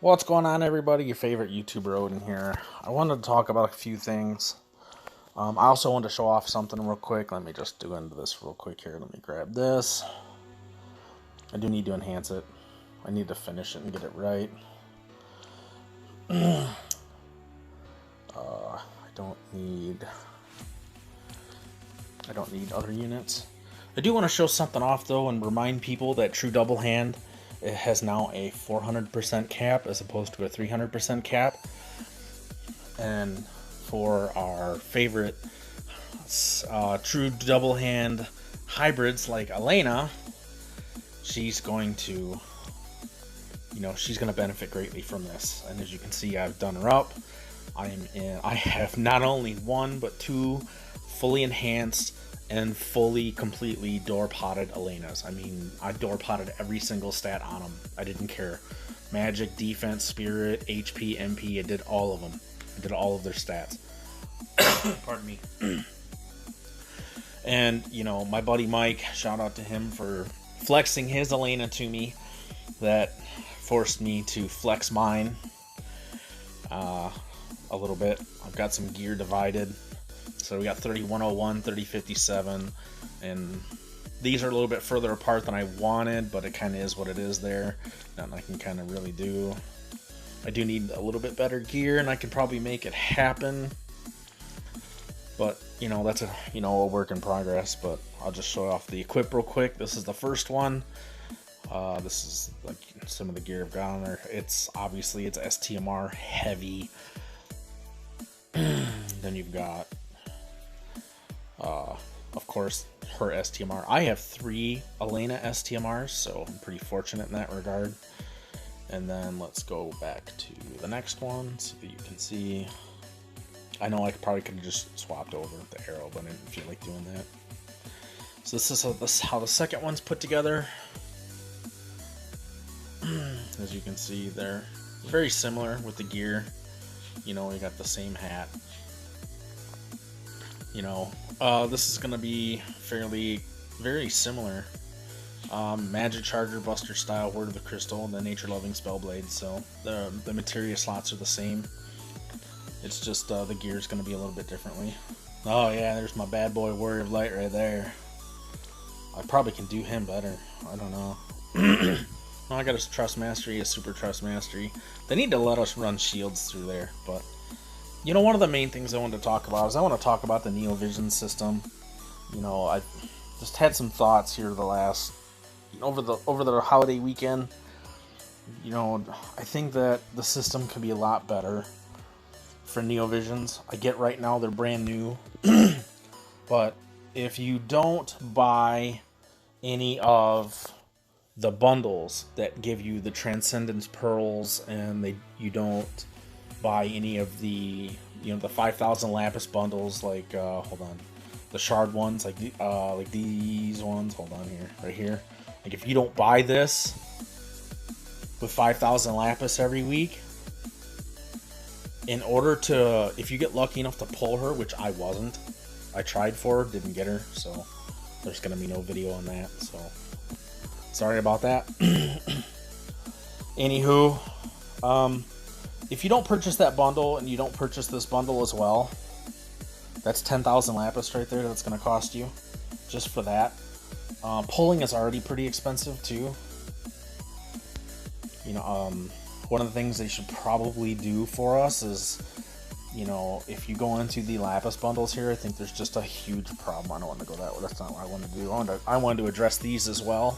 What's going on, everybody? Your favorite YouTuber Odin here. I wanted to talk about a few things. I also wanted to show off something real quick. Let me just do into this real quick here. Let me grab this. I do need to enhance it. I need to finish it and get it right. I don't need other units. I do want to show something off though and remind people that True Double Hand, it has now a 400% cap as opposed to a 300% cap. And for our favorite True Double Hand hybrids like Elena, she's going to, she's going to benefit greatly from this. And as you can see, I've done her up. I have not only one but two fully enhanced and fully, completely door-potted Elenas. I mean, I door-potted every single stat on them. I didn't care. Magic, defense, spirit, HP, MP, I did all of them. I did all of their stats. Pardon me. And, my buddy Mike, shout out to him for flexing his Elena to me. That forced me to flex mine a little bit. I've got some gear divided. So we got 3101, 3057, and these are a little bit further apart than I wanted, but it kind of is what it is there. Nothing I can kind of really do. I do need a little bit better gear, and I can probably make it happen. But, that's a work in progress, but I'll just show off the equip real quick. This is the first one. This is like some of the gear I've got on there. It's STMR heavy. Then you've got of course, her STMR. I have 3 Elena STMRs, so I'm pretty fortunate in that regard. And then let's go back to the next one so that you can see. I know I probably could have just swapped over the arrow, but I didn't feel like doing that. So this is how the second one's put together. As you can see, they're very similar with the gear. We got the same hat. This is going to be very similar. Magic Charger, Buster Style, Word of the Crystal, and the Nature Loving Spellblade. So the materia slots are the same. It's just the gear is going to be a little bit differently. Oh yeah, there's my bad boy Warrior of Light right there. I probably can do him better. I don't know. I got a Trust Mastery, a Super Trust Mastery. They need to let us run shields through there, but one of the main things I wanted to talk about is I want to talk about the Neovision system. I just had some thoughts here the last over the holiday weekend. I think that the system could be a lot better for Neovisions. I get right now they're brand new, but if you don't buy any of the bundles that give you the Transcendence Pearls, and you don't buy any of the the 5,000 Lapis bundles, like hold on, the shard ones, like these ones, hold on here, right here. Like if you don't buy this with 5,000 Lapis every week, if you get lucky enough to pull her, which I wasn't, I tried for her, didn't get her, so there's gonna be no video on that, so sorry about that. Anywho, if you don't purchase that bundle and you don't purchase this bundle as well, that's 10,000 Lapis right there that's going to cost you just for that. Pulling is already pretty expensive too. One of the things they should probably do for us is, if you go into the Lapis bundles here, I think there's just a huge problem. I don't want to go that way. That's not what I want to do. I wanted to address these as well.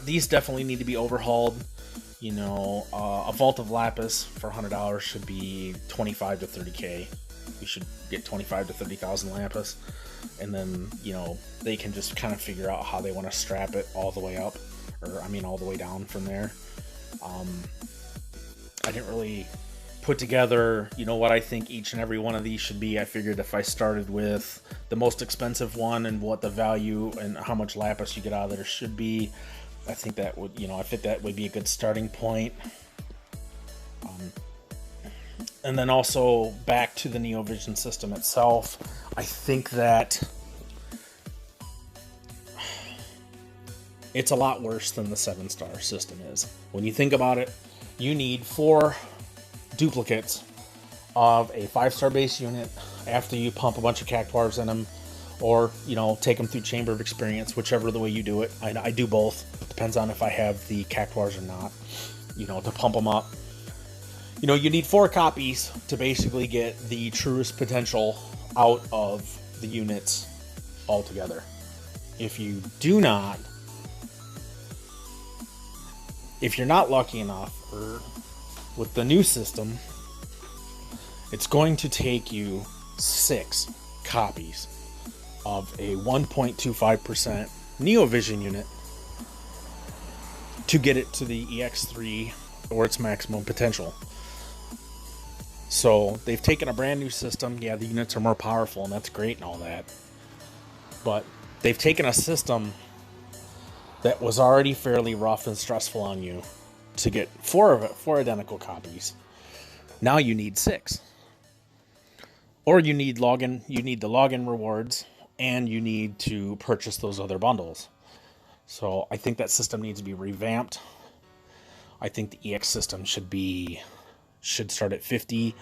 These definitely need to be overhauled. A Vault of Lapis for $100 should be 25 to 30k. We should get 25 to 30,000 Lapis, and then they can just kind of figure out how they want to strap it all the way up, or all the way down from there. I didn't really put together what I think each and every one of these should be. I figured if I started with the most expensive one and what the value and how much Lapis you get out of there should be, I think that would, I think that would be a good starting point. And then also back to the Neovision system itself, I think that it's a lot worse than the 7-star system is. When you think about it, you need 4 duplicates of a 5-star base unit after you pump a bunch of cactuars in them, or, you know, take them through Chamber of Experience, whichever the way you do it. I do both. Depends on if I have the cactuars or not, you know, to pump them up. You know, you need 4 copies to basically get the truest potential out of the units altogether. If you do not, if you're not lucky enough, or with the new system, it's going to take you 6 copies of a 1.25% Neovision unit to get it to the EX3 or its maximum potential. So they've taken a brand new system. Yeah, the units are more powerful, and that's great and all that. But they've taken a system that was already fairly rough and stressful on you to get 4 identical copies. Now you need 6. Or you need the login rewards, and you need to purchase those other bundles. So I think that system needs to be revamped. I think the EX system should start at 50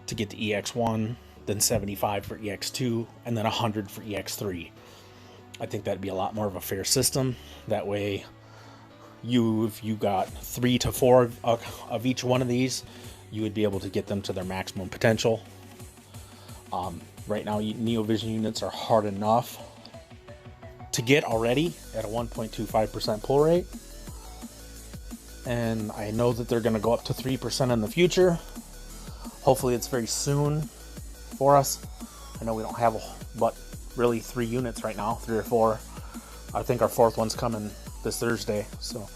to get to EX1, then 75 for EX2, and then 100 for EX3. I think that'd be a lot more of a fair system. That way, if you got 3 to 4 of each one of these, you would be able to get them to their maximum potential. Right now, Neovision units are hard enough to get already at a 1.25% pull rate. And I know that they're going to go up to 3% in the future. Hopefully it's very soon for us. I know we don't have but really 3 units right now, 3 or 4. I think our 4th one's coming this Thursday. So,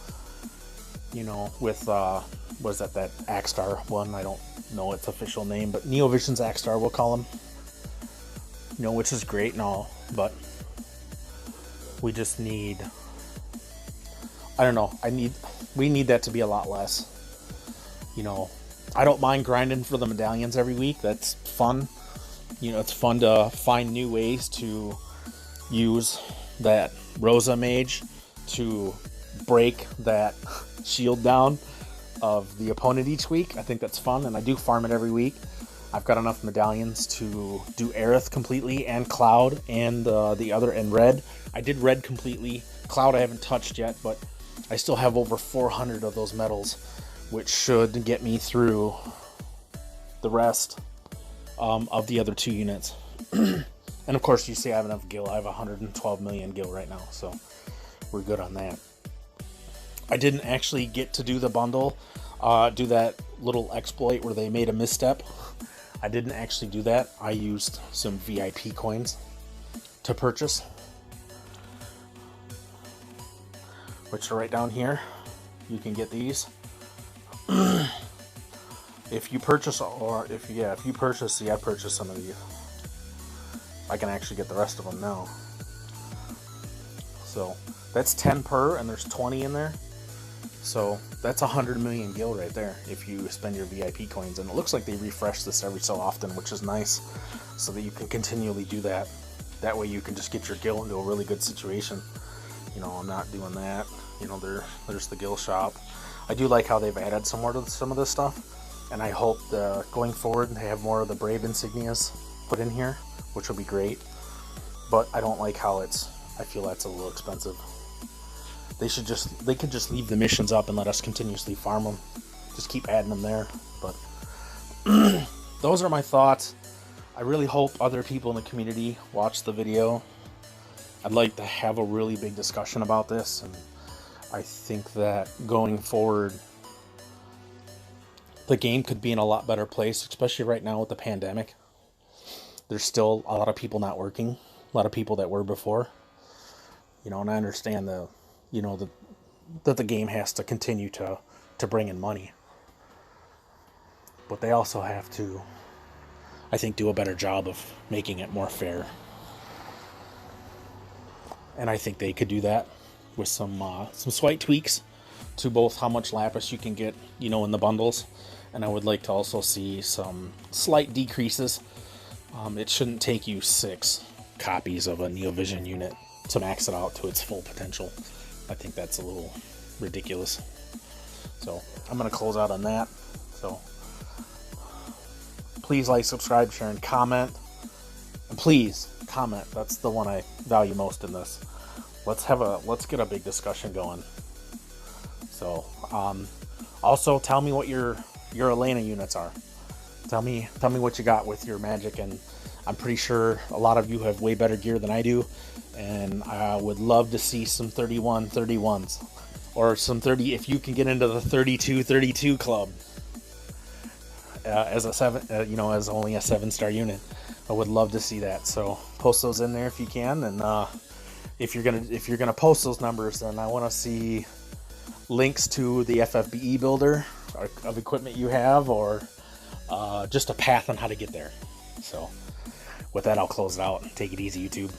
you know, with, was that Axstar one? I don't know its official name, but Neovision's Axstar, we'll call them. You know, which is great and all, but we just need, I don't know, we need that to be a lot less. You know, I don't mind grinding for the medallions every week. That's fun. You know, it's fun to find new ways to use that Rosa mage to break that shield down of the opponent each week. I think that's fun, and I do farm it every week. I've got enough medallions to do Aerith completely, and Cloud, and the other, and Red. I did Red completely. Cloud I haven't touched yet, but I still have over 400 of those medals, which should get me through the rest of the other 2 units. And of course, you see I have enough gil. I have 112 million gil right now, so we're good on that. I didn't actually get to do the bundle, do that little exploit where they made a misstep. I didn't actually do that. I used some VIP coins to purchase, which are right down here. You can get these. If you purchase, or if you purchase, see, I purchased some of these. I can actually get the rest of them now. So that's 10 per, and there's 20 in there. So that's 100 million gil right there if you spend your VIP coins. And it looks like they refresh this every so often, which is nice, so that you can continually do that. That way you can just get your gil into a really good situation. You know, I'm not doing that. You know, there's the gil shop. I do like how they've added some more to some of this stuff, and I hope going forward they have more of the Brave insignias put in here, which will be great. But I don't like how I feel that's a little expensive. They could just leave the missions up and let us continuously farm them. Just keep adding them there. But those are my thoughts. I really hope other people in the community watch the video. I'd like to have a really big discussion about this, and I think that going forward, the game could be in a lot better place, especially right now with the pandemic. There's still a lot of people not working, a lot of people that were before. You know, and I understand that the game has to continue to bring in money. But they also have to, I think, do a better job of making it more fair. And I think they could do that with some slight tweaks to both how much lapis you can get, you know, in the bundles. And I would like to also see some slight decreases. It shouldn't take you 6 copies of a Neovision unit to max it out to its full potential. I think that's a little ridiculous. So I'm going to close out on that. So please like, subscribe, share, and comment. And please comment. That's the one I value most in this. Let's get a big discussion going. So also tell me what your Elena units are. Tell me what you got with your Magic, and I'm pretty sure a lot of you have way better gear than I do, and I would love to see some 31-31s or some 30 if you can get into the 32-32 club as a 7 as only a 7-star unit. I would love to see that. So post those in there if you can, and if you're gonna post those numbers, then I want to see links to the FFBE builder of equipment you have, or just a path on how to get there. So with that, I'll close it out. Take it easy, YouTube.